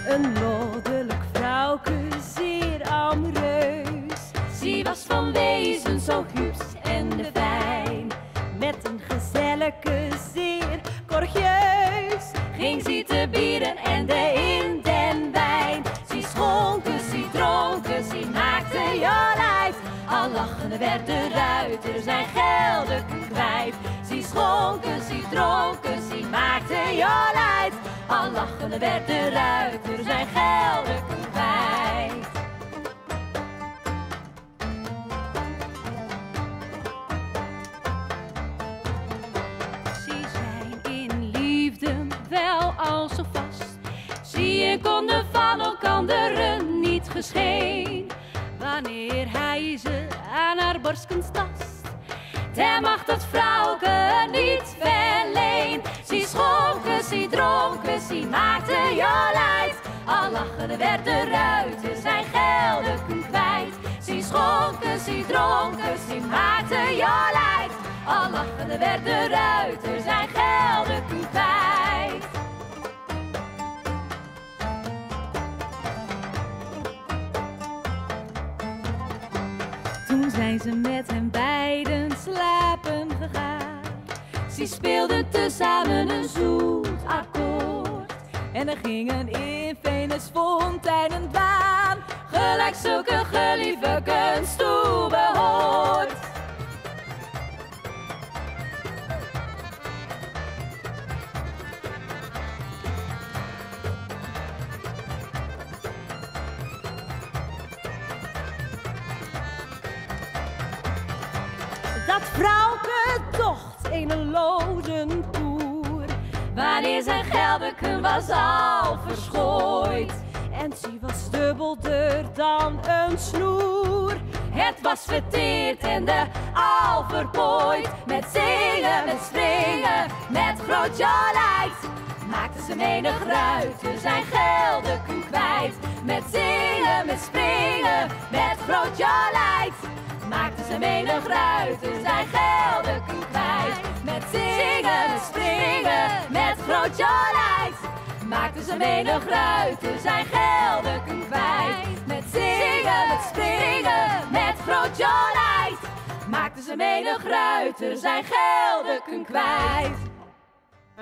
Een loddelijk vrouwke, zeer amoureus. Ze was van wezen zo hups en fijn. Met een gezellige, zeer corgieus. Ging ze te bieden en de in den wijn. Ze schonken, ze dronken, ze maakten jolijt. Al lachende werd de ruiter zijn geldeken kwijt. Ze schonken, ze dronken, ze maakten jolijt. Al lachende werd de ruiter zijn geldeken kwijt. Ze zijn in liefde wel al zo vast. Ze konden van elkander niet gescheen. Wanneer hij ze aan haar borstens tast, Daar mag dat vrouwke niet verleen. Ze schonken, ze dronken, ze maakten jolijt. Al lachende werd de ruiter zijn geldeken kwijt. Ze schonken, ze dronken, ze maakten jolijt. Al lachende werd de ruiter zijn geldeken kwijt. toen zijn ze met hen beiden slapen gegaan. Ze speelden tezamen een zoet akkoord. En er gingen in Venus fonteinen baan, Gelijk zulke geliefde kunst toe behoort. dat vrouwke tocht een lozen koer. Wanneer zijn geldeken was al verschooid. En ze was dubbelder dan een snoer. Het was verteerd en de al verpooid. Met zingen, met springen, met groot jolijt. Maakten ze menig ruiter zijn geldeken kwijt. Met zingen, met springen, met groot jolijt. Maakten ze menig ruiter zijn geldeken kwijt. Met zingen, met springen, met groot jolijt. Maakten ze menig ruiter zijn geldeken kwijt. Met zingen, met springen, met groot jolijt. Maakten ze menig ruiter zijn geldeken kwijt.